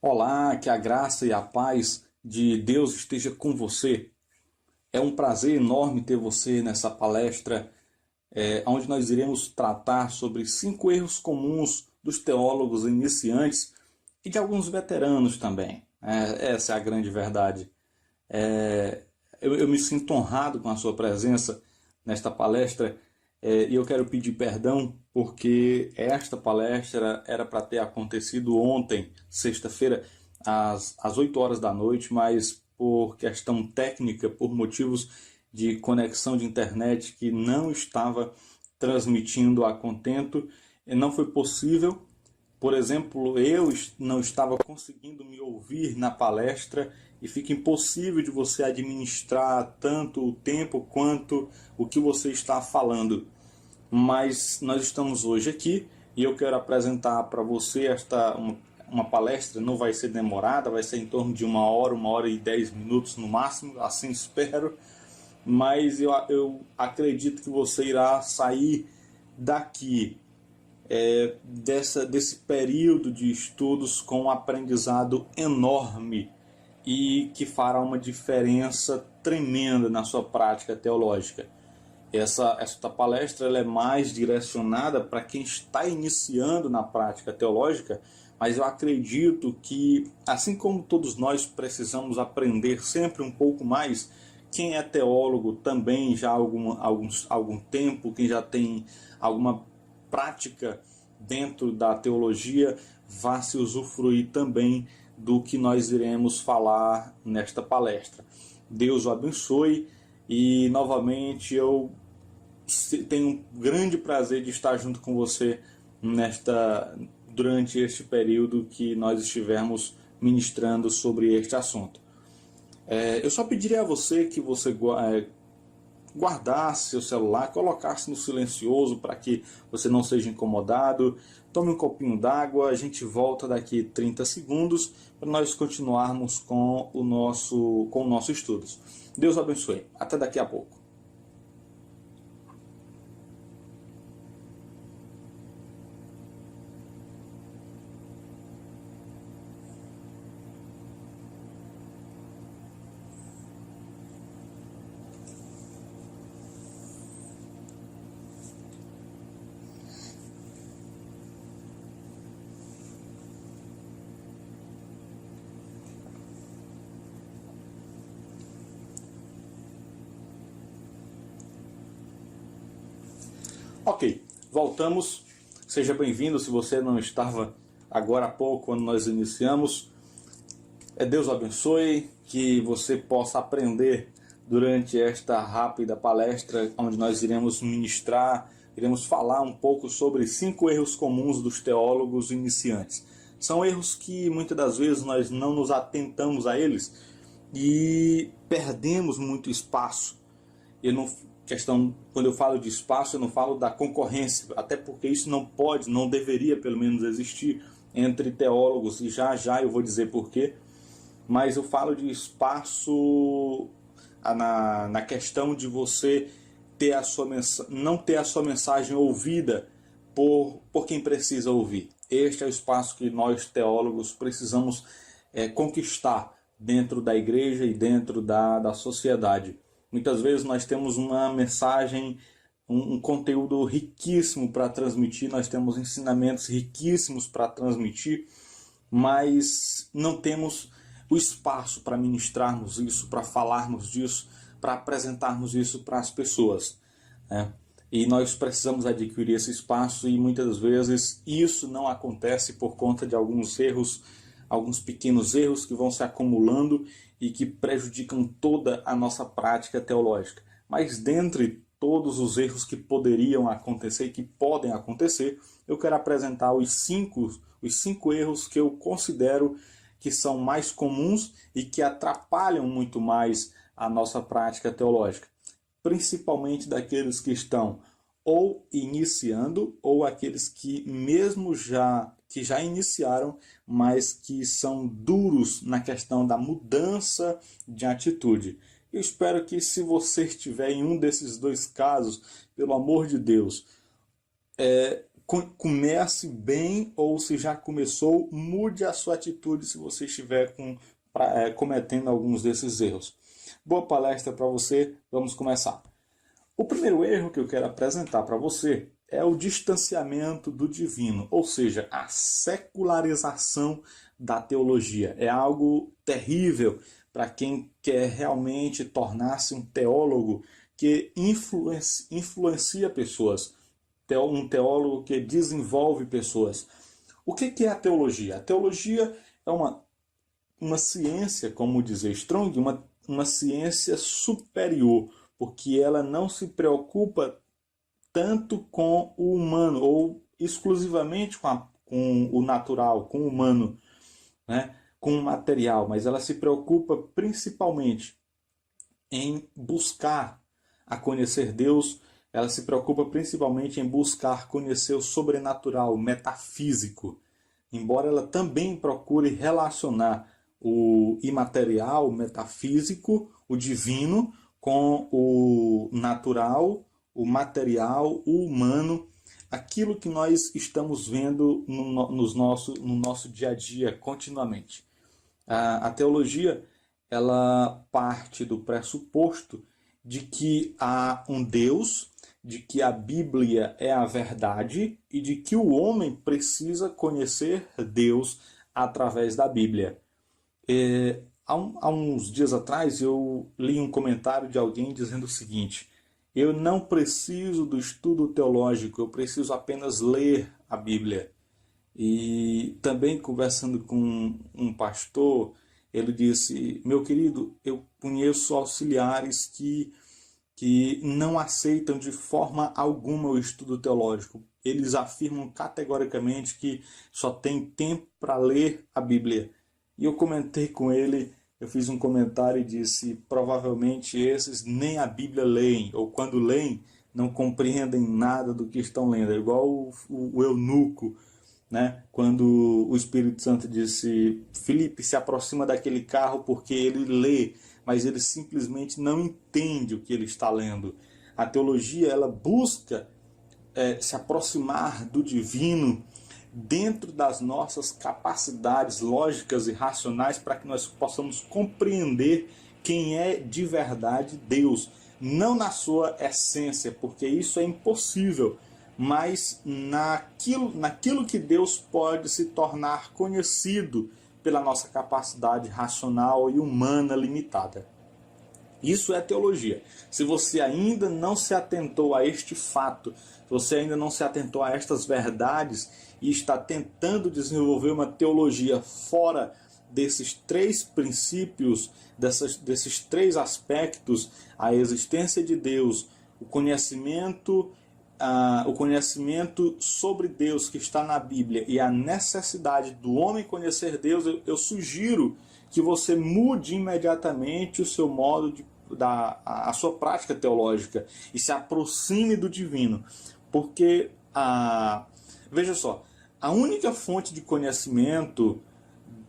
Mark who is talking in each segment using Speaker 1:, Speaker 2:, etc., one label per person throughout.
Speaker 1: Olá, que a graça e a paz de Deus esteja com você. É um prazer enorme ter você nessa palestra, onde nós iremos tratar sobre 5 erros comuns dos teólogos iniciantes e de alguns veteranos também. Essa é a grande verdade. Eu me sinto honrado com a sua presença nesta palestra e eu quero pedir perdão porque esta palestra era para ter acontecido ontem, sexta-feira, às 8 horas da noite, mas por questão técnica, por motivos de conexão de internet que não estava transmitindo a contento, não foi possível. Por exemplo, eu não estava conseguindo me ouvir na palestra e fica impossível de você administrar tanto o tempo quanto o que você está falando. Mas nós estamos hoje aqui e eu quero apresentar para você uma palestra. Não vai ser demorada, vai ser em torno de 1 hora e 10 minutos no máximo, assim espero. Mas eu acredito que você irá sair daqui desse período de estudos com um aprendizado enorme e que fará uma diferença tremenda na sua prática teológica. Esta palestra ela é mais direcionada para quem está iniciando na prática teológica, mas eu acredito que, assim como todos nós precisamos aprender sempre um pouco mais, quem é teólogo também já há algum tempo, quem já tem alguma prática dentro da teologia, vá se usufruir também do que nós iremos falar nesta palestra. Deus o abençoe e novamente eu tenho um grande prazer de estar junto com você durante este período que nós estivermos ministrando sobre este assunto. Eu só pediria a você que você guardasse seu celular, colocasse no silencioso para que você não seja incomodado. Tome um copinho d'água, a gente volta daqui 30 segundos para nós continuarmos com o nosso estudo. Deus abençoe. Até daqui a pouco. Ok, voltamos. Seja bem-vindo se você não estava agora há pouco, quando nós iniciamos. Deus o abençoe, que você possa aprender durante esta rápida palestra, onde nós iremos ministrar, iremos falar um pouco sobre 5 erros comuns dos teólogos iniciantes. São erros que muitas das vezes nós não nos atentamos a eles e perdemos muito espaço. Quando eu falo de espaço, eu não falo da concorrência, até porque isso não deveria pelo menos existir entre teólogos, e já eu vou dizer por quê. Mas eu falo de espaço na questão de você não ter a sua mensagem ouvida por quem precisa ouvir. Este é o espaço que nós teólogos precisamos conquistar dentro da igreja e dentro da sociedade. Muitas vezes nós temos uma mensagem, um conteúdo riquíssimo para transmitir, nós temos ensinamentos riquíssimos para transmitir, mas não temos o espaço para ministrarmos isso, para falarmos disso, para apresentarmos isso para as pessoas. E nós precisamos adquirir esse espaço e muitas vezes isso não acontece por conta de alguns erros, alguns pequenos erros que vão se acumulando e que prejudicam toda a nossa prática teológica. Mas dentre todos os erros que poderiam acontecer e que podem acontecer, eu quero apresentar os cinco erros que eu considero que são mais comuns e que atrapalham muito mais a nossa prática teológica, principalmente daqueles que estão ou iniciando ou aqueles que já iniciaram, mas que são duros na questão da mudança de atitude. Eu espero que, se você estiver em um desses dois casos, pelo amor de Deus, comece bem, ou se já começou, mude a sua atitude se você estiver cometendo alguns desses erros. Boa palestra para você, vamos começar. O primeiro erro que eu quero apresentar para você é o distanciamento do divino, ou seja, a secularização da teologia. É algo terrível para quem quer realmente tornar-se um teólogo que influencia pessoas, um teólogo que desenvolve pessoas. O que é a teologia? A teologia é uma ciência, como diz Strong, uma ciência superior, porque ela não se preocupa tanto com o humano, ou exclusivamente com o natural, com o humano, né? Com o material, mas ela se preocupa principalmente em buscar a conhecer Deus, ela se preocupa principalmente em buscar conhecer o sobrenatural, o metafísico, embora ela também procure relacionar o imaterial, o metafísico, o divino, com o natural, o material, o humano, aquilo que nós estamos vendo no nosso dia a dia continuamente. A teologia, ela parte do pressuposto de que há um Deus, de que a Bíblia é a verdade e de que o homem precisa conhecer Deus através da Bíblia. Há uns dias atrás eu li um comentário de alguém dizendo o seguinte: eu não preciso do estudo teológico, eu preciso apenas ler a Bíblia. E também conversando com um pastor, ele disse: meu querido, eu conheço auxiliares que não aceitam de forma alguma o estudo teológico. Eles afirmam categoricamente que só tem tempo para ler a Bíblia. E eu comentei com ele, eu fiz um comentário e disse: provavelmente esses nem a Bíblia leem, ou quando leem, não compreendem nada do que estão lendo. É igual o eunuco, né? Quando o Espírito Santo disse: Filipe, se aproxima daquele carro porque ele lê, mas ele simplesmente não entende o que ele está lendo. A teologia, ela busca se aproximar do divino dentro das nossas capacidades lógicas e racionais, para que nós possamos compreender quem é de verdade Deus, não na sua essência, porque isso é impossível, mas naquilo que Deus pode se tornar conhecido pela nossa capacidade racional e humana limitada. Isso é teologia. Se você ainda não se atentou a este fato, se você ainda não se atentou a estas verdades e está tentando desenvolver uma teologia fora desses três princípios, desses três aspectos, a existência de Deus, o conhecimento sobre Deus que está na Bíblia e a necessidade do homem conhecer Deus, eu sugiro que você mude imediatamente o seu modo a sua prática teológica e se aproxime do divino. Porque, veja só, a única fonte de conhecimento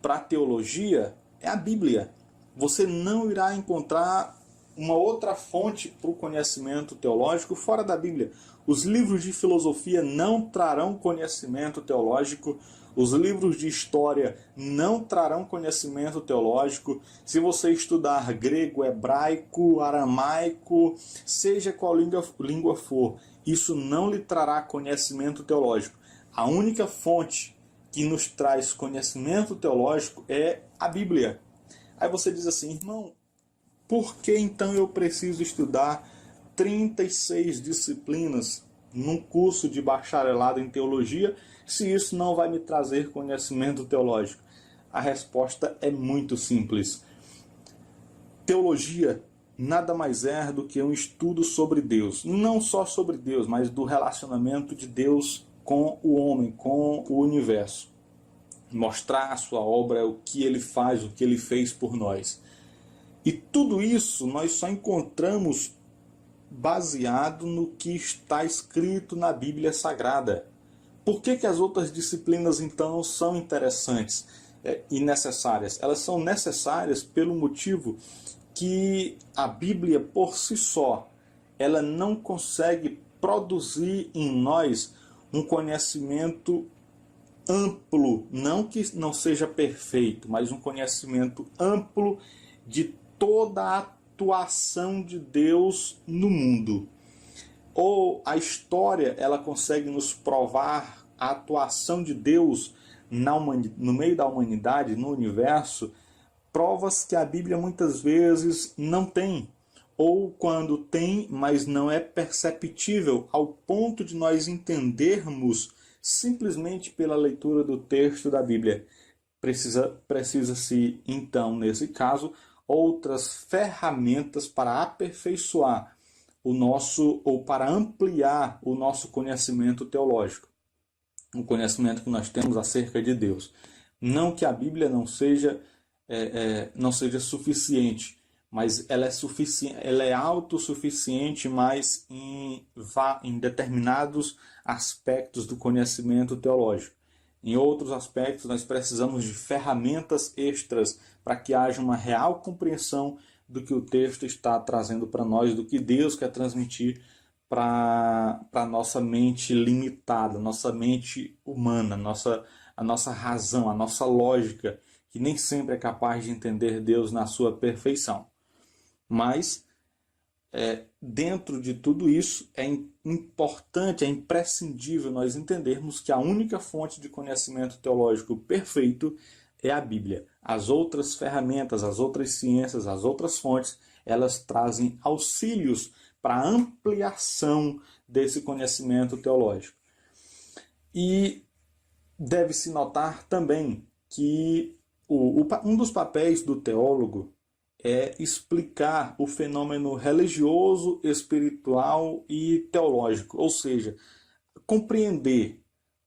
Speaker 1: para a teologia é a Bíblia. Você não irá encontrar uma outra fonte para o conhecimento teológico fora da Bíblia. Os livros de filosofia não trarão conhecimento teológico. Os livros de história não trarão conhecimento teológico. Se você estudar grego, hebraico, aramaico, seja qual língua for, isso não lhe trará conhecimento teológico. A única fonte que nos traz conhecimento teológico é a Bíblia. Aí você diz assim: irmão, por que então eu preciso estudar 36 disciplinas num curso de bacharelado em teologia, se isso não vai me trazer conhecimento teológico? A resposta é muito simples. Teologia nada mais é do que um estudo sobre Deus. Não só sobre Deus, mas do relacionamento de Deus com o homem, com o universo. Mostrar a sua obra, o que ele faz, o que ele fez por nós. E tudo isso nós só encontramos baseado no que está escrito na Bíblia Sagrada. Por que as outras disciplinas, então, são interessantes e necessárias? Elas são necessárias pelo motivo que a Bíblia, por si só, ela não consegue produzir em nós um conhecimento amplo, não que não seja perfeito, mas um conhecimento amplo de toda a atuação de Deus no mundo. Ou a história, ela consegue nos provar a atuação de Deus no meio da humanidade, no universo, provas que a Bíblia muitas vezes não tem, ou quando tem, mas não é perceptível ao ponto de nós entendermos simplesmente pela leitura do texto da Bíblia. Precisa-se, então, nesse caso, outras ferramentas para aperfeiçoar o nosso, ou para ampliar o nosso conhecimento teológico, o conhecimento que nós temos acerca de Deus. Não que a Bíblia não seja suficiente, mas ela é autossuficiente, mas em determinados aspectos do conhecimento teológico. Em outros aspectos, nós precisamos de ferramentas extras para que haja uma real compreensão do que o texto está trazendo para nós, do que Deus quer transmitir para a nossa mente limitada, nossa mente humana, a nossa razão, a nossa lógica, que nem sempre é capaz de entender Deus na sua perfeição. Mas, dentro de tudo isso, é importante, é imprescindível nós entendermos que a única fonte de conhecimento teológico perfeito é a Bíblia. As outras ferramentas, as outras ciências, as outras fontes, elas trazem auxílios para a ampliação desse conhecimento teológico. E deve-se notar também que um dos papéis do teólogo é explicar o fenômeno religioso, espiritual e teológico, ou seja, compreender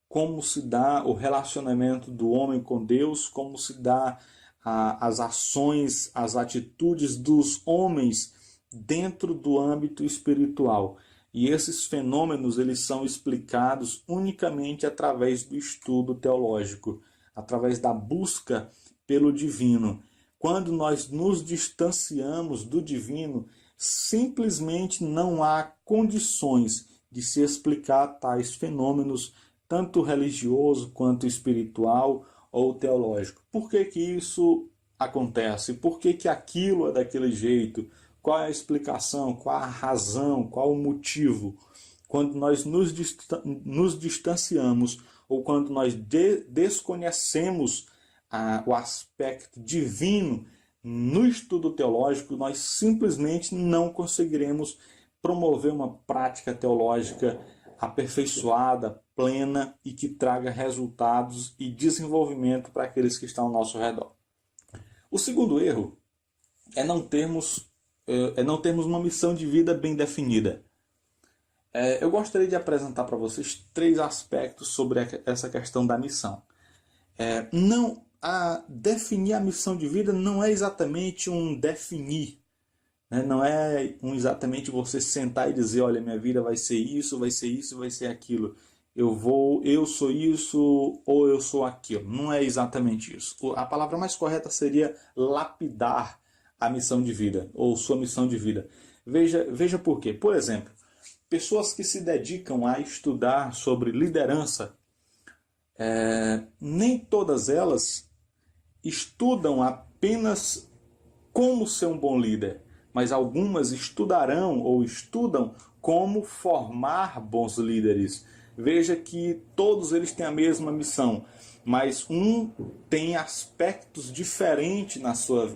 Speaker 1: como se dá o relacionamento do homem com Deus, como se dá as ações, as atitudes dos homens dentro do âmbito espiritual. E esses fenômenos, eles são explicados unicamente através do estudo teológico, através da busca pelo divino. Quando nós nos distanciamos do divino, simplesmente não há condições de se explicar tais fenômenos, tanto religioso quanto espiritual ou teológico. Por que que isso acontece? Por que que aquilo é daquele jeito? Qual é a explicação? Qual a razão? Qual o motivo? Quando nós nos distanciamos ou quando nós desconhecemos o aspecto divino no estudo teológico, nós simplesmente não conseguiremos promover uma prática teológica aperfeiçoada, plena e que traga resultados e desenvolvimento para aqueles que estão ao nosso redor. O segundo erro é não termos uma missão de vida bem definida. Eu gostaria de apresentar para vocês 3 aspectos sobre essa questão da missão. Definir a missão de vida não é exatamente um definir, né? Não é exatamente você sentar e dizer, olha, minha vida vai ser isso, vai ser isso, vai ser aquilo. Eu sou isso ou eu sou aquilo. Não é exatamente isso. A palavra mais correta seria lapidar a missão de vida, ou sua missão de vida. Veja por quê. Por exemplo, pessoas que se dedicam a estudar sobre liderança, nem todas elas estudam apenas como ser um bom líder, mas algumas estudarão ou estudam como formar bons líderes. Veja que todos eles têm a mesma missão, mas um tem aspectos diferentes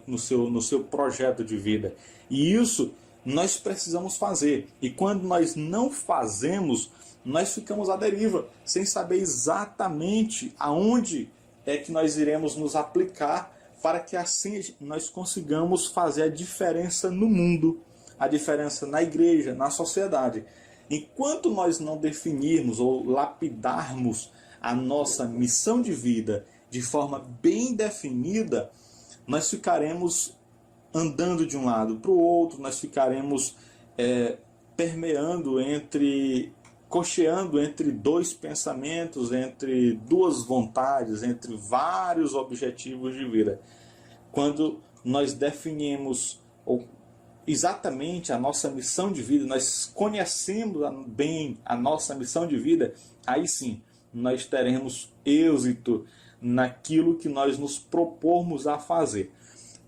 Speaker 1: no seu projeto de vida. E isso nós precisamos fazer. E quando nós não fazemos, nós ficamos à deriva, sem saber exatamente aonde é que nós iremos nos aplicar para que assim nós consigamos fazer a diferença no mundo, a diferença na igreja, na sociedade. Enquanto nós não definirmos ou lapidarmos a nossa missão de vida de forma bem definida, nós ficaremos andando de um lado para o outro, nós ficaremos cocheando entre 2 pensamentos, entre 2 vontades, entre vários objetivos de vida. Quando nós definimos ou exatamente a nossa missão de vida, nós conhecemos bem a nossa missão de vida, aí sim, nós teremos êxito naquilo que nós nos propormos a fazer.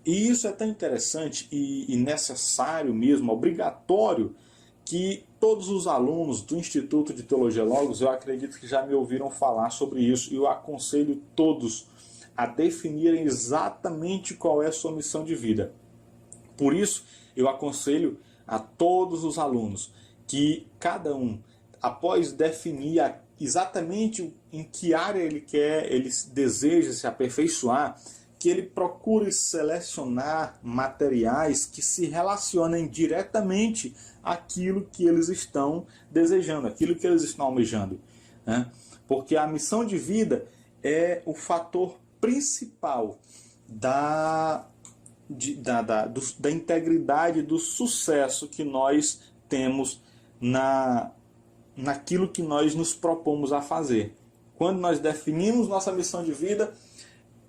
Speaker 1: E isso é tão interessante e necessário mesmo, obrigatório, que todos os alunos do Instituto de Teologia Logos, eu acredito que já me ouviram falar sobre isso, e eu aconselho todos a definirem exatamente qual é a sua missão de vida. Por isso, eu aconselho a todos os alunos que cada um, após definir exatamente em que área ele deseja se aperfeiçoar, que ele procure selecionar materiais que se relacionem diretamente àquilo que eles estão desejando, àquilo que eles estão almejando, né? Porque a missão de vida é o fator principal da integridade, do sucesso que nós temos naquilo que nós nos propomos a fazer. Quando nós definimos nossa missão de vida,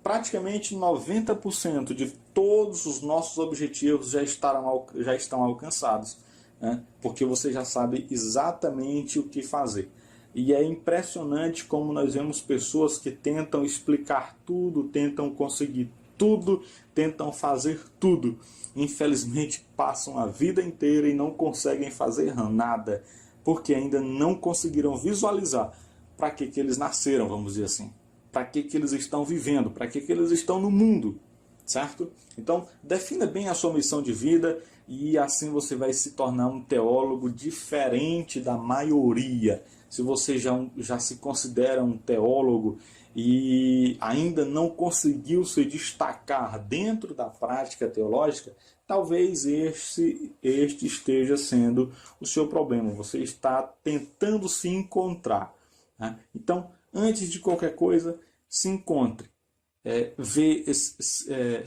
Speaker 1: praticamente 90% de todos os nossos objetivos já estão alcançados, né? Porque você já sabe exatamente o que fazer. E é impressionante como nós vemos pessoas que tentam explicar tudo, tentam conseguir tudo, tentam fazer tudo. Infelizmente passam a vida inteira e não conseguem fazer nada, porque ainda não conseguiram visualizar para que eles nasceram, vamos dizer assim. Para que eles estão vivendo, para que eles estão no mundo, certo? Então, defina bem a sua missão de vida e assim você vai se tornar um teólogo diferente da maioria. Se você já se considera um teólogo e ainda não conseguiu se destacar dentro da prática teológica, talvez este esteja sendo o seu problema. Você está tentando se encontrar, né? Então, antes de qualquer coisa, se encontre.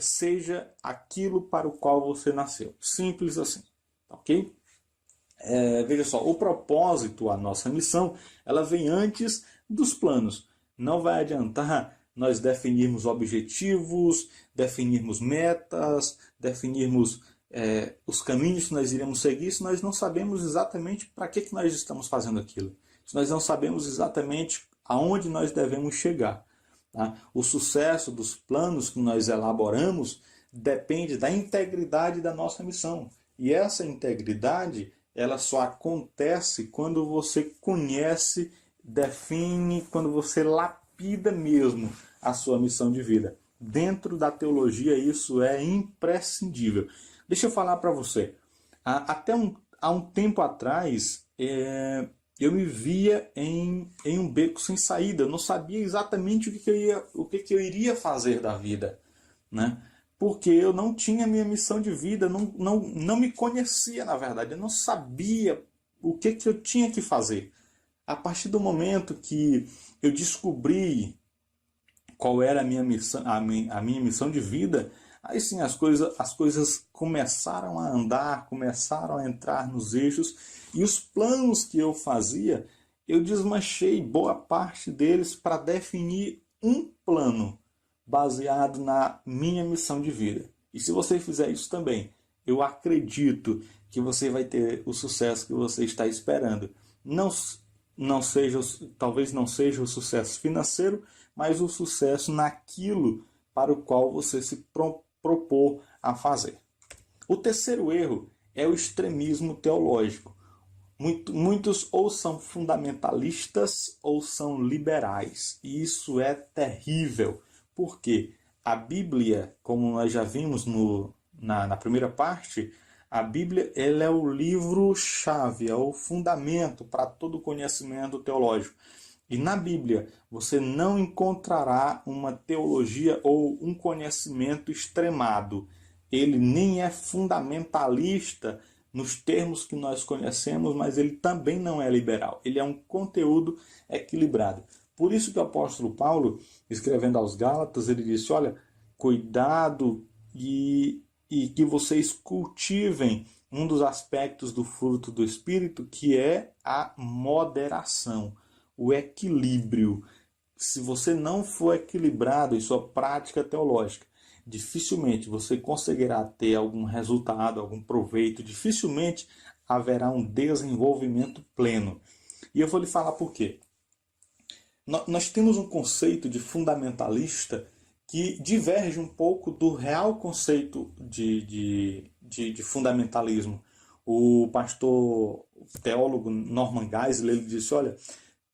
Speaker 1: Seja aquilo para o qual você nasceu. Simples assim. Ok? Veja só, o propósito, a nossa missão, ela vem antes dos planos. Não vai adiantar nós definirmos objetivos, definirmos metas, definirmos os caminhos que nós iremos seguir, se nós não sabemos exatamente para que nós estamos fazendo aquilo. Se nós não sabemos exatamente aonde nós devemos chegar, tá? O sucesso dos planos que nós elaboramos depende da integridade da nossa missão. E essa integridade, ela só acontece quando você conhece, define, quando você lapida mesmo a sua missão de vida. Dentro da teologia isso é imprescindível. Deixa eu falar para você. Há um tempo atrás, eu me via em um beco sem saída. Eu não sabia exatamente o que eu iria fazer da vida, né? Porque eu não tinha minha missão de vida, não me conhecia, na verdade. Eu não sabia o que eu tinha que fazer. A partir do momento que eu descobri qual era a minha missão, a minha missão de vida, aí sim as coisas começaram a andar, começaram a entrar nos eixos, e os planos que eu fazia, eu desmanchei boa parte deles para definir um plano baseado na minha missão de vida. E se você fizer isso também, eu acredito que você vai ter o sucesso que você está esperando. Talvez não seja o sucesso financeiro, mas o sucesso naquilo para o qual você se propor a fazer. O terceiro erro é o extremismo teológico. Muitos ou são fundamentalistas ou são liberais. E isso é terrível, porque a Bíblia, como nós já vimos na primeira parte, a Bíblia ela é o livro-chave, é o fundamento para todo conhecimento teológico. E na Bíblia você não encontrará uma teologia ou um conhecimento extremado. Ele nem é fundamentalista nos termos que nós conhecemos, mas ele também não é liberal. Ele é um conteúdo equilibrado. Por isso que o apóstolo Paulo, escrevendo aos Gálatas, ele disse, olha, cuidado e que vocês cultivem um dos aspectos do fruto do Espírito, que é a moderação, o equilíbrio. Se você não for equilibrado em sua prática teológica, dificilmente você conseguirá ter algum resultado, algum proveito, dificilmente haverá um desenvolvimento pleno. E eu vou lhe falar por quê. Nós temos um conceito de fundamentalista que diverge um pouco do real conceito de fundamentalismo. O pastor teólogo Norman Geisler, ele disse, olha,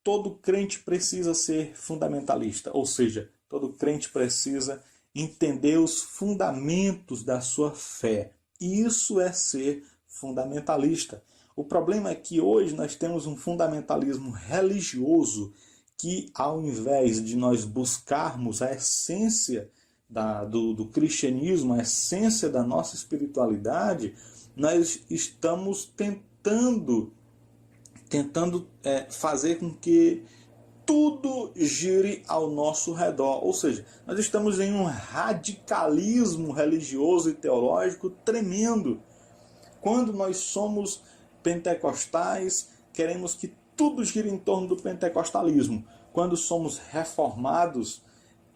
Speaker 1: todo crente precisa ser fundamentalista, ou seja, todo crente precisa entender os fundamentos da sua fé. E isso é ser fundamentalista. O problema é que hoje nós temos um fundamentalismo religioso que, ao invés de nós buscarmos a essência do cristianismo, a essência da nossa espiritualidade, nós estamos tentando fazer com que tudo gire ao nosso redor. Ou seja, nós estamos em um radicalismo religioso e teológico tremendo. Quando nós somos pentecostais, queremos que tudo gira em torno do pentecostalismo. Quando somos reformados,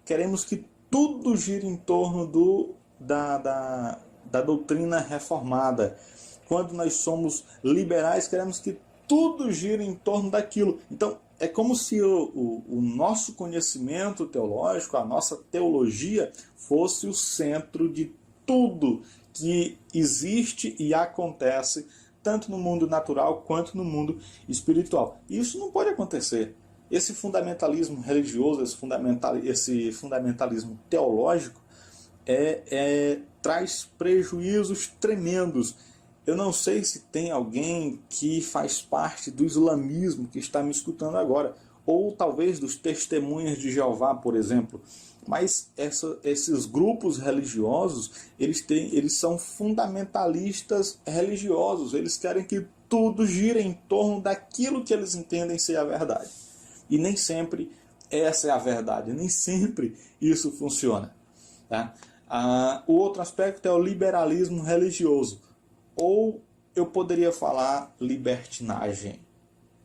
Speaker 1: queremos que tudo gira em torno da doutrina reformada. Quando nós somos liberais, queremos que tudo gira em torno daquilo. Então, é como se o nosso conhecimento teológico, a nossa teologia, fosse o centro de tudo que existe e acontece, tanto no mundo natural quanto no mundo espiritual. E isso não pode acontecer. Esse fundamentalismo religioso, esse fundamentalismo teológico, traz prejuízos tremendos. Eu não sei se tem alguém que faz parte do islamismo que está me escutando agora, ou talvez dos testemunhas de Jeová, por exemplo. Mas esses grupos religiosos, eles são fundamentalistas religiosos. Eles querem que tudo gire em torno daquilo que eles entendem ser a verdade. E nem sempre essa é a verdade, nem sempre isso funciona. Tá? O outro aspecto é o liberalismo religioso. Ou eu poderia falar libertinagem.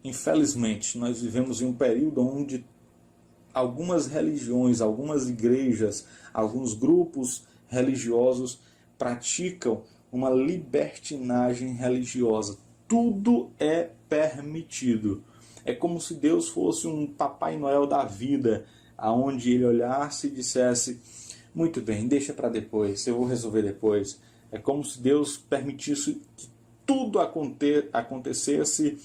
Speaker 1: Infelizmente, nós vivemos em um período onde algumas religiões, algumas igrejas, alguns grupos religiosos praticam uma libertinagem religiosa. Tudo é permitido. É como se Deus fosse um Papai Noel da vida, aonde ele olhasse e dissesse, muito bem, deixa para depois, eu vou resolver depois. É como se Deus permitisse que tudo acontecesse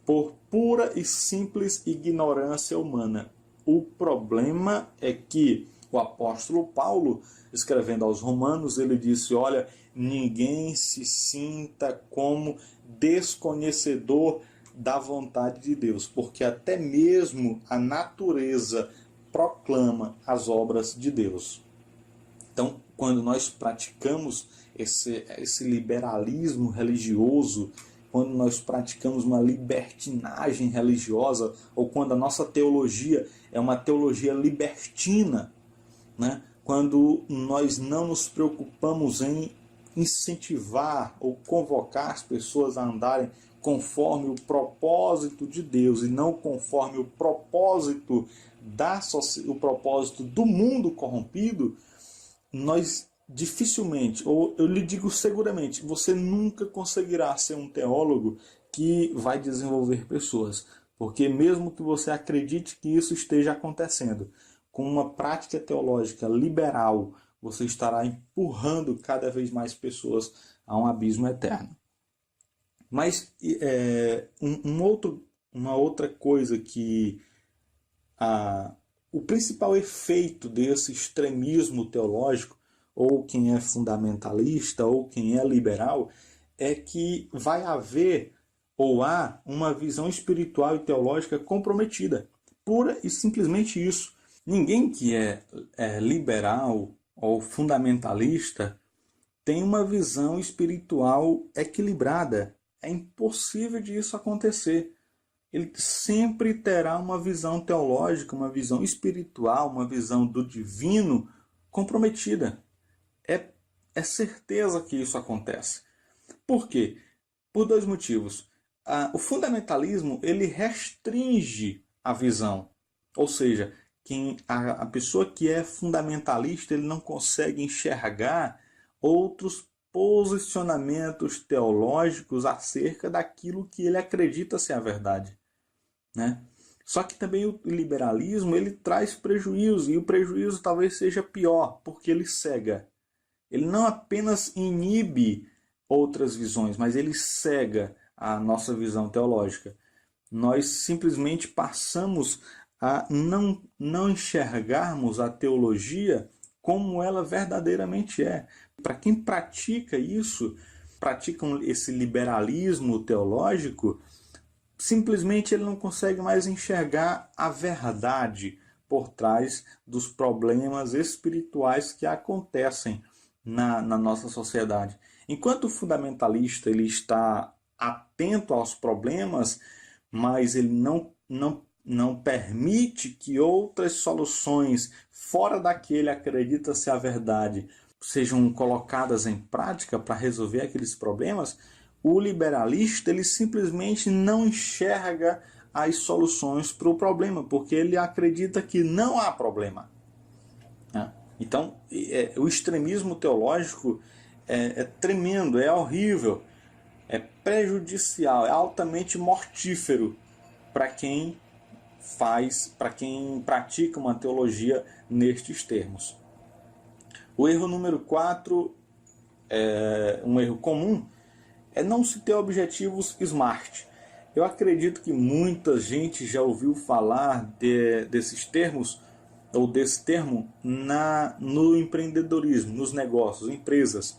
Speaker 1: por pura e simples ignorância humana. O problema é que o apóstolo Paulo, escrevendo aos Romanos, ele disse, olha, ninguém se sinta como desconhecedor da vontade de Deus, porque até mesmo a natureza proclama as obras de Deus. Então, quando nós praticamos esse liberalismo religioso, quando nós praticamos uma libertinagem religiosa, ou quando a nossa teologia é uma teologia libertina, né? Quando nós não nos preocupamos em incentivar ou convocar as pessoas a andarem conforme o propósito de Deus e não conforme o propósito do mundo corrompido, nós dificilmente, ou eu lhe digo seguramente, você nunca conseguirá ser um teólogo que vai desenvolver pessoas. Porque mesmo que você acredite que isso esteja acontecendo, com uma prática teológica liberal, você estará empurrando cada vez mais pessoas a um abismo eterno. Mas uma outra coisa que o principal efeito desse extremismo teológico, ou quem é fundamentalista, ou quem é liberal, é que vai haver ou há uma visão espiritual e teológica comprometida. Pura e simplesmente isso. Ninguém que é liberal ou fundamentalista tem uma visão espiritual equilibrada. É impossível de isso acontecer. Ele sempre terá uma visão teológica, uma visão espiritual, uma visão do divino comprometida. É certeza que isso acontece. Por quê? Por dois motivos. O fundamentalismo ele restringe a visão, ou seja, A pessoa que é fundamentalista, ele não consegue enxergar outros posicionamentos teológicos acerca daquilo que ele acredita ser a verdade, né? Só que também o liberalismo ele traz prejuízo, e o prejuízo talvez seja pior, porque ele cega. Ele não apenas inibe outras visões, mas ele cega a nossa visão teológica. Nós simplesmente passamos a não enxergarmos a teologia como ela verdadeiramente é. Para quem pratica isso, praticam esse liberalismo teológico, simplesmente ele não consegue mais enxergar a verdade por trás dos problemas espirituais que acontecem na nossa sociedade. Enquanto o fundamentalista ele está atento aos problemas, mas ele não permite que outras soluções fora daquele acredita ser a verdade sejam colocadas em prática para resolver aqueles problemas, o liberalista ele simplesmente não enxerga as soluções para o problema, porque ele acredita que não há problema. Então, o extremismo teológico é tremendo, é horrível, é prejudicial, é altamente mortífero para quem pratica uma teologia nestes termos. O erro número 4, um erro comum, é não se ter objetivos SMART. Eu acredito que muita gente já ouviu falar desses termos, ou desse termo, no empreendedorismo, nos negócios, empresas.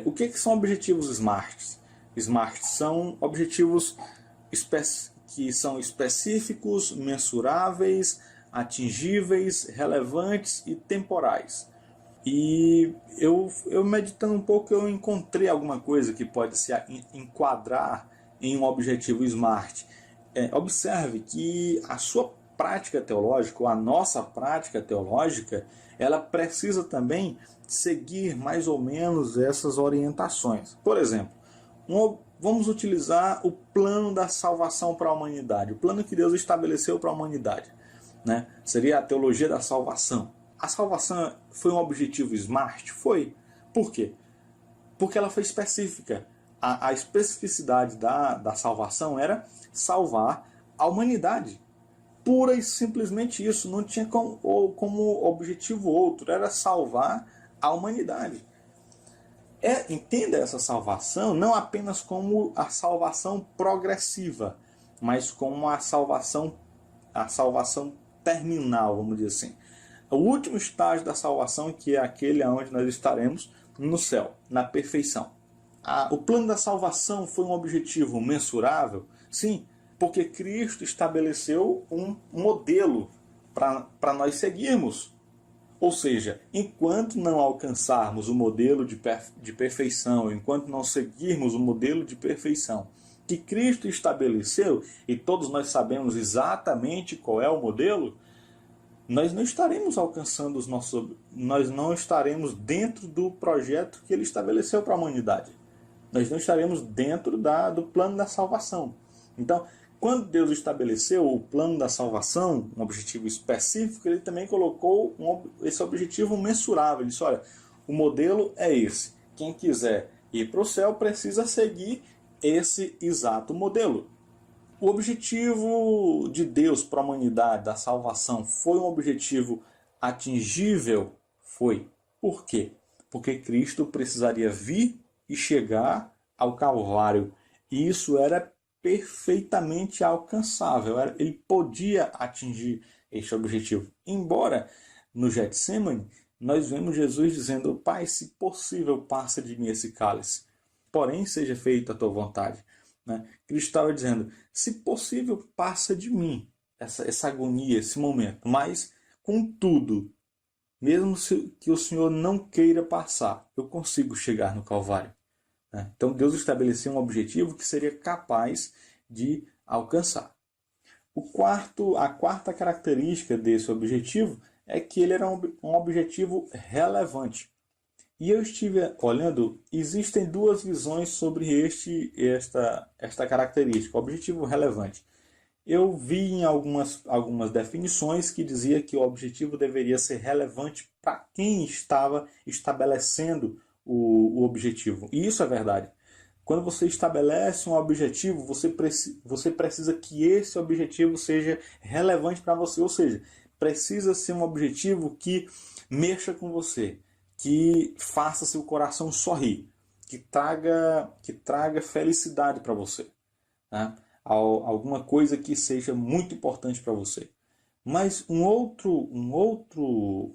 Speaker 1: O que são objetivos SMART? SMART são objetivos que são específicos, mensuráveis, atingíveis, relevantes e temporais. E eu meditando um pouco, eu encontrei alguma coisa que pode se enquadrar em um objetivo SMART. Observe que a sua prática teológica, ou a nossa prática teológica, ela precisa também seguir mais ou menos essas orientações. Por exemplo, vamos utilizar o plano da salvação para a humanidade, o plano que Deus estabeleceu para a humanidade, né? Seria a teologia da salvação. A salvação foi um objetivo SMART? Foi. Por quê? Porque ela foi específica. A especificidade da salvação era salvar a humanidade. Pura e simplesmente isso. Não tinha como objetivo outro. Era salvar a humanidade. Entenda essa salvação não apenas como a salvação progressiva, mas como a salvação terminal, vamos dizer assim. O último estágio da salvação, que é aquele onde nós estaremos no céu, na perfeição. O plano da salvação foi um objetivo mensurável? Sim, porque Cristo estabeleceu um modelo para nós seguirmos. Ou seja, enquanto não alcançarmos o modelo de perfeição, enquanto não seguirmos o modelo de perfeição que Cristo estabeleceu, e todos nós sabemos exatamente qual é o modelo, nós não estaremos alcançando nós não estaremos dentro do projeto que ele estabeleceu para a humanidade. Nós não estaremos dentro do plano da salvação. Então, quando Deus estabeleceu o plano da salvação, um objetivo específico, ele também colocou esse objetivo mensurável. Ele disse, olha, o modelo é esse. Quem quiser ir para o céu precisa seguir esse exato modelo. O objetivo de Deus para a humanidade, da salvação, foi um objetivo atingível? Foi. Por quê? Porque Cristo precisaria vir e chegar ao Calvário. E isso era perfeitamente alcançável. Ele podia atingir este objetivo. Embora no Getsemane, nós vemos Jesus dizendo, Pai, se possível, passa de mim esse cálice. Porém, seja feita a tua vontade. Cristo estava dizendo, se possível, passa de mim essa agonia, esse momento. Mas, contudo, mesmo que o Senhor não queira passar, eu consigo chegar no Calvário. Então, Deus estabeleceu um objetivo que seria capaz de alcançar. A quarta característica desse objetivo é que ele era um objetivo relevante. E eu estive olhando, existem duas visões sobre esta característica, objetivo relevante. Eu vi em algumas definições que dizia que o objetivo deveria ser relevante para quem estava estabelecendo o objetivo. E isso é verdade. Quando você estabelece um objetivo, você precisa que esse objetivo seja relevante para você. Ou seja, precisa ser um objetivo que mexa com você, que faça seu coração sorrir, que traga felicidade para você, né? Alguma coisa que seja muito importante para você. Mas uma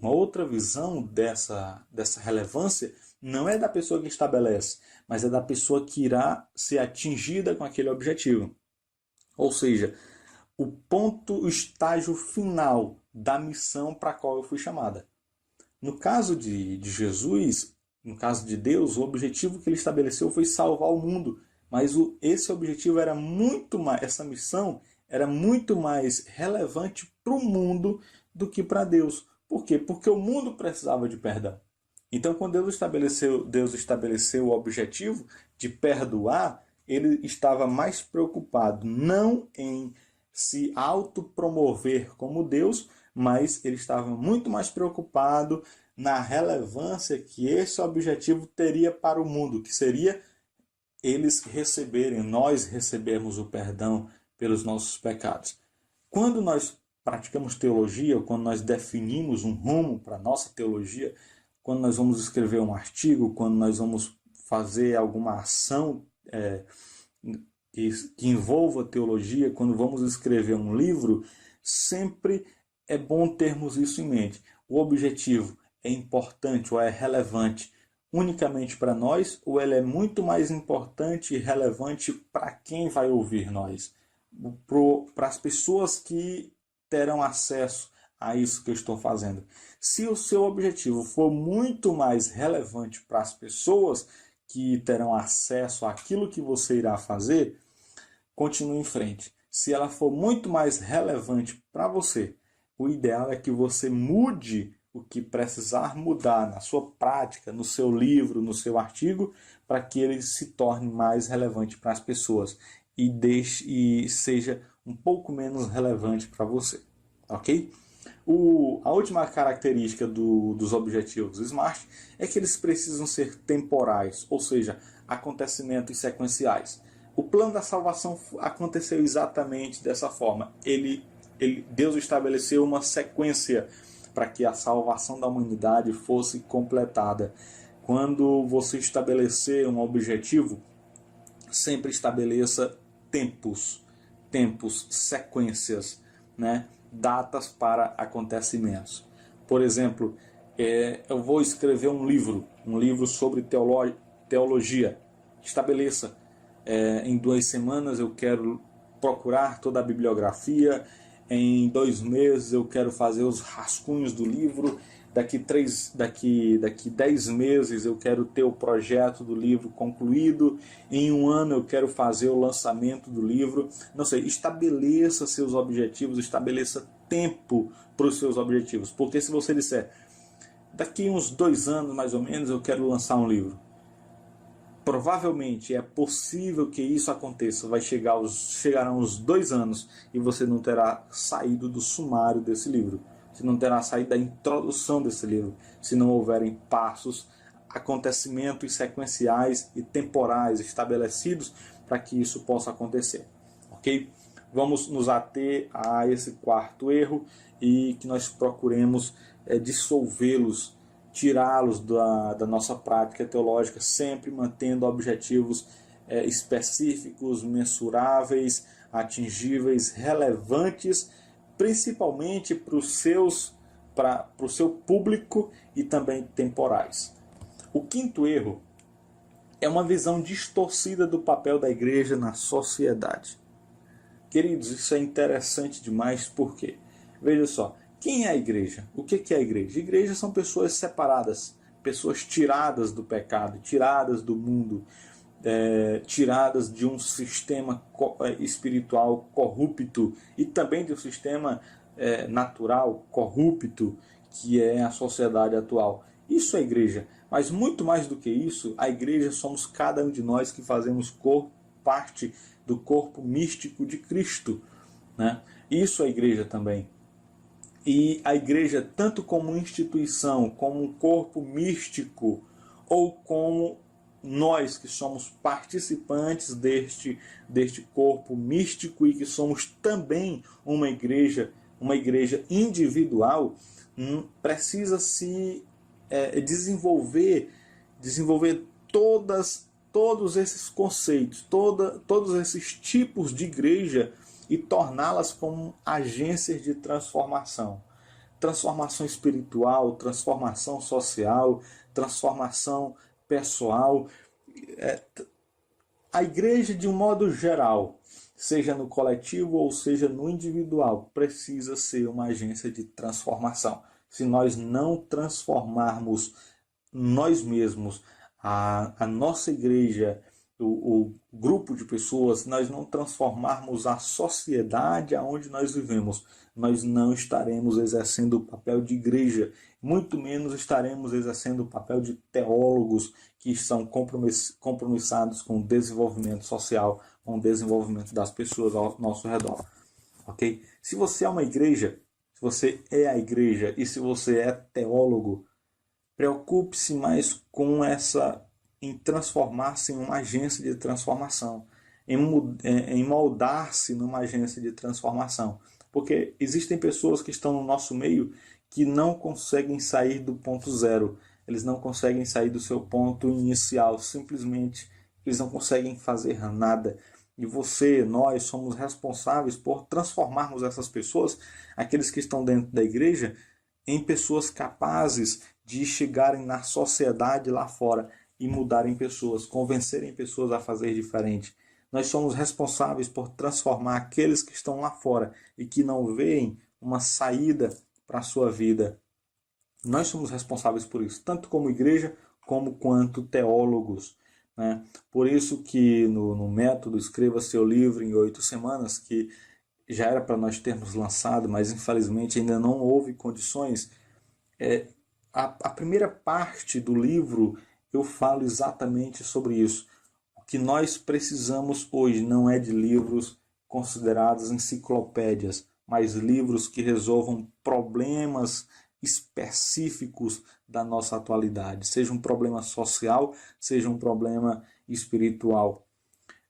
Speaker 1: outra visão dessa relevância não é da pessoa que estabelece, mas é da pessoa que irá ser atingida com aquele objetivo. Ou seja, o estágio final da missão para a qual eu fui chamada. No caso de Jesus, no caso de Deus, o objetivo que ele estabeleceu foi salvar o mundo. Mas esse objetivo era muito mais, essa missão era muito mais relevante para o mundo do que para Deus. Por quê? Porque o mundo precisava de perdão. Então, quando Deus estabeleceu o objetivo de perdoar, ele estava mais preocupado não em se autopromover como Deus, mas ele estava muito mais preocupado na relevância que esse objetivo teria para o mundo, que seria nós recebermos o perdão pelos nossos pecados. Quando nós praticamos teologia, ou quando nós definimos um rumo para a nossa teologia, quando nós vamos escrever um artigo, quando nós vamos fazer alguma ação que envolva teologia, quando vamos escrever um livro, sempre é bom termos isso em mente. O objetivo é importante ou é relevante unicamente para nós, ou ele é muito mais importante e relevante para quem vai ouvir nós? Para as pessoas que terão acesso a isso que eu estou fazendo. Se o seu objetivo for muito mais relevante para as pessoas que terão acesso àquilo que você irá fazer, continue em frente. Se ela for muito mais relevante para você, o ideal é que você mude o que precisar mudar na sua prática, no seu livro, no seu artigo, para que ele se torne mais relevante para as pessoas e seja um pouco menos relevante para você, ok? A última característica dos objetivos SMART é que eles precisam ser temporais, ou seja, acontecimentos sequenciais. O plano da salvação aconteceu exatamente dessa forma. Deus estabeleceu uma sequência para que a salvação da humanidade fosse completada. Quando você estabelecer um objetivo, sempre estabeleça tempos, sequências, né? Datas para acontecimentos. Por exemplo, eu vou escrever um livro sobre teologia. Estabeleça, em 2 semanas eu quero procurar toda a bibliografia, em 2 meses eu quero fazer os rascunhos do livro, daqui 10 meses eu quero ter o projeto do livro concluído, em 1 ano eu quero fazer o lançamento do livro. Não sei, estabeleça seus objetivos, estabeleça tempo para os seus objetivos. Porque se você disser, daqui uns 2 anos mais ou menos eu quero lançar um livro, provavelmente é possível que isso aconteça, chegarão os 2 anos e você não terá saído do sumário desse livro, você não terá saído da introdução desse livro, se não houverem passos, acontecimentos sequenciais e temporais estabelecidos para que isso possa acontecer, ok? Vamos nos ater a esse 4º erro e que nós procuremos dissolvê-los, tirá-los da nossa prática teológica, sempre mantendo objetivos específicos, mensuráveis, atingíveis, relevantes, principalmente para o seu público e também temporais. O 5º erro é uma visão distorcida do papel da igreja na sociedade. Queridos, isso é interessante demais, porque, veja só, quem é a igreja? O que é a igreja? A igreja são pessoas separadas, pessoas tiradas do pecado, tiradas do mundo, tiradas de um sistema espiritual corrupto e também de um sistema natural corrupto que é a sociedade atual. Isso é a igreja. Mas muito mais do que isso, a igreja somos cada um de nós que fazemos parte do corpo místico de Cristo. né? Isso é a igreja também. E a igreja, tanto como instituição, como um corpo místico, ou como nós que somos participantes deste corpo místico e que somos também uma igreja individual, precisa se desenvolver todos esses conceitos, todos esses tipos de igreja e torná-las como agências de transformação. Transformação espiritual, transformação social, transformação pessoal. A igreja, de um modo geral, seja no coletivo ou seja no individual, precisa ser uma agência de transformação. Se nós não transformarmos nós mesmos, a nossa igreja, o grupo de pessoas, nós não transformarmos a sociedade aonde nós vivemos, nós não estaremos exercendo o papel de igreja, muito menos estaremos exercendo o papel de teólogos que são compromissados com o desenvolvimento social, com o desenvolvimento das pessoas ao nosso redor. Ok? Se você é uma igreja, se você é a igreja e se você é teólogo, preocupe-se mais com em transformar-se em uma agência de transformação, em moldar-se numa agência de transformação. Porque existem pessoas que estão no nosso meio que não conseguem sair do ponto zero, eles não conseguem sair do seu ponto inicial, simplesmente eles não conseguem fazer nada. E nós somos responsáveis por transformarmos essas pessoas, aqueles que estão dentro da igreja, em pessoas capazes de chegarem na sociedade lá fora e mudarem pessoas, convencerem pessoas a fazer diferente. Nós somos responsáveis por transformar aqueles que estão lá fora e que não veem uma saída para a sua vida. Nós somos responsáveis por isso, tanto como igreja, como quanto teólogos, né? Por isso que no método Escreva Seu Livro em 8 semanas, que já era para nós termos lançado, mas infelizmente ainda não houve condições, a primeira parte do livro eu falo exatamente sobre isso. O que nós precisamos hoje não é de livros considerados enciclopédias, mas livros que resolvam problemas específicos da nossa atualidade, seja um problema social, seja um problema espiritual.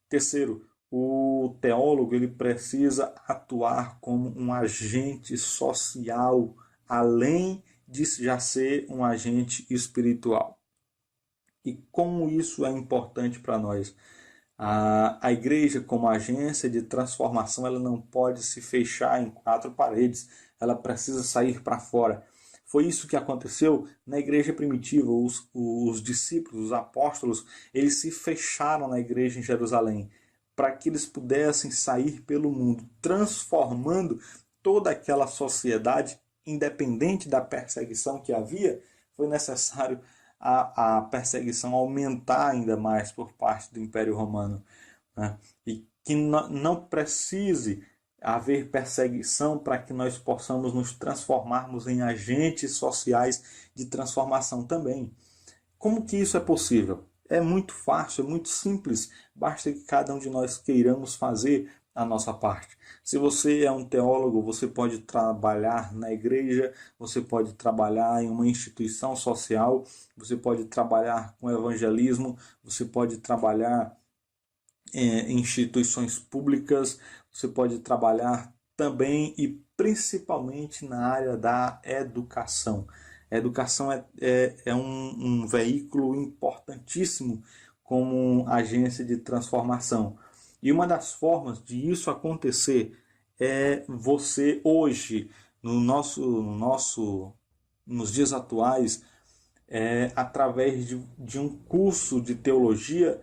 Speaker 1: Terceiro, o teólogo ele precisa atuar como um agente social, além de já ser um agente espiritual. E como isso é importante para nós? A igreja, como agência de transformação, ela não pode se fechar em 4 paredes, ela precisa sair para fora. Foi isso que aconteceu na igreja primitiva. Os discípulos, os apóstolos, eles se fecharam na igreja em Jerusalém, para que eles pudessem sair pelo mundo, transformando toda aquela sociedade, independente da perseguição que havia. Foi necessário a perseguição aumentar ainda mais por parte do Império Romano, né? E que não precise haver perseguição para que nós possamos nos transformarmos em agentes sociais de transformação também. Como que isso é possível? É muito fácil, é muito simples, basta que cada um de nós queiramos fazer a nossa parte. Se você é um teólogo, você pode trabalhar na igreja, você pode trabalhar em uma instituição social, você pode trabalhar com evangelismo, você pode trabalhar em instituições públicas, você pode trabalhar também e principalmente na área da educação. A educação é um veículo importantíssimo como agência de transformação. E uma das formas de isso acontecer é você hoje, nos dias atuais, através de um curso de teologia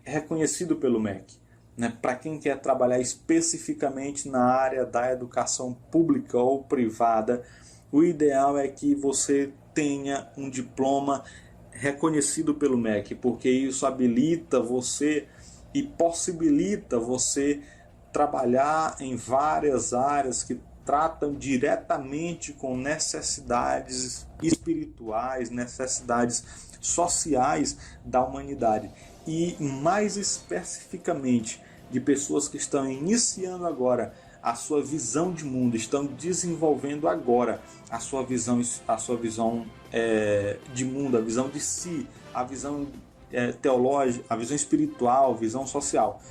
Speaker 1: reconhecido pelo MEC. Né? Para quem quer trabalhar especificamente na área da educação pública ou privada, o ideal é que você tenha um diploma reconhecido pelo MEC, porque isso habilita você e possibilita você trabalhar em várias áreas que tratam diretamente com necessidades espirituais, necessidades sociais da humanidade. E mais especificamente de pessoas que estão iniciando agora a sua visão de mundo, estão desenvolvendo agora a sua visão de mundo, a visão de si, a visão teológica, a visão espiritual, a visão social.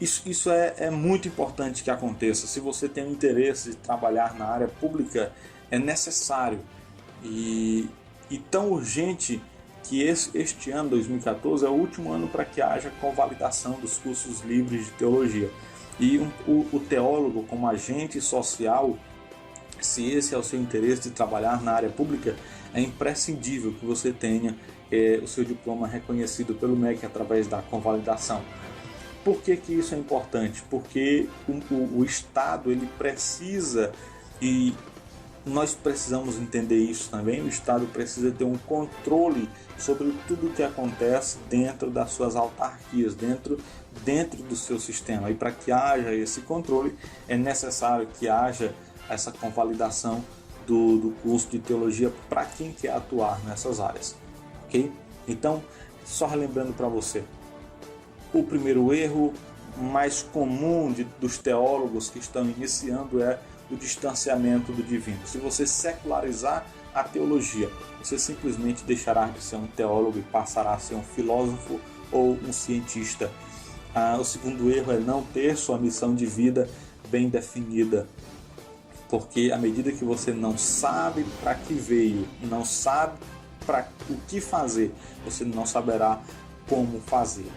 Speaker 1: Isso é muito importante que aconteça. Se você tem o interesse de trabalhar na área pública, é necessário e tão urgente que este ano, 2014, é o último ano para que haja convalidação dos cursos livres de teologia. E o teólogo, como agente social, se esse é o seu interesse de trabalhar na área pública, é imprescindível que você tenha o seu diploma reconhecido pelo MEC através da convalidação. Por que isso é importante? Porque o Estado ele precisa, e nós precisamos entender isso também, o Estado precisa ter um controle sobre tudo o que acontece dentro das suas autarquias, dentro do seu sistema. E para que haja esse controle, é necessário que haja essa convalidação do curso de teologia para quem quer atuar nessas áreas. Ok? Então, só relembrando para você, o primeiro erro mais comum dos teólogos que estão iniciando é o distanciamento do divino. Se você secularizar a teologia, você simplesmente deixará de ser um teólogo e passará a ser um filósofo ou um cientista. O segundo erro é não ter sua missão de vida bem definida, porque à medida que você não sabe para que veio, não sabe para o que fazer, você não saberá como fazer.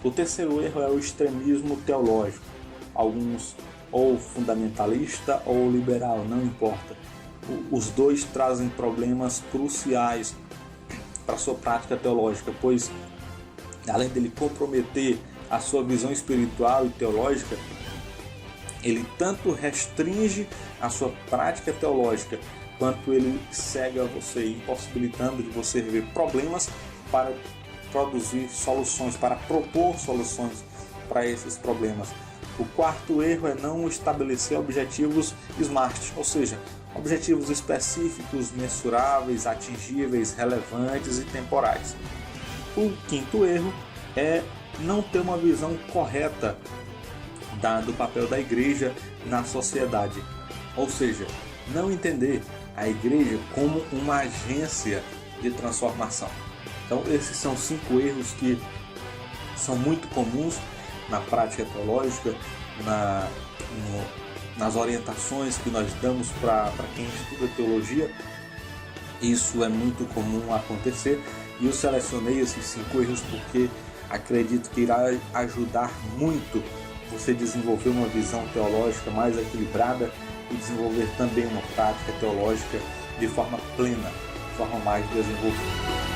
Speaker 1: O terceiro erro é o extremismo teológico. Alguns ou fundamentalista ou liberal, não importa. Os dois trazem problemas cruciais para a sua prática teológica, pois além dele comprometer a sua visão espiritual e teológica, ele tanto restringe a sua prática teológica, quanto ele cega você, impossibilitando de você ver problemas para produzir soluções, para propor soluções para esses problemas. O quarto erro é não estabelecer objetivos SMART, ou seja, objetivos específicos, mensuráveis, atingíveis, relevantes e temporais. O quinto erro é não ter uma visão correta do papel da igreja na sociedade, ou seja, não entender a igreja como uma agência de transformação. Então esses são 5 erros que são muito comuns na prática teológica, nas orientações que nós damos para quem estuda teologia. Isso é muito comum acontecer e eu selecionei esses 5 erros porque acredito que irá ajudar muito você desenvolver uma visão teológica mais equilibrada e desenvolver também uma prática teológica de forma plena, de forma mais desenvolvida.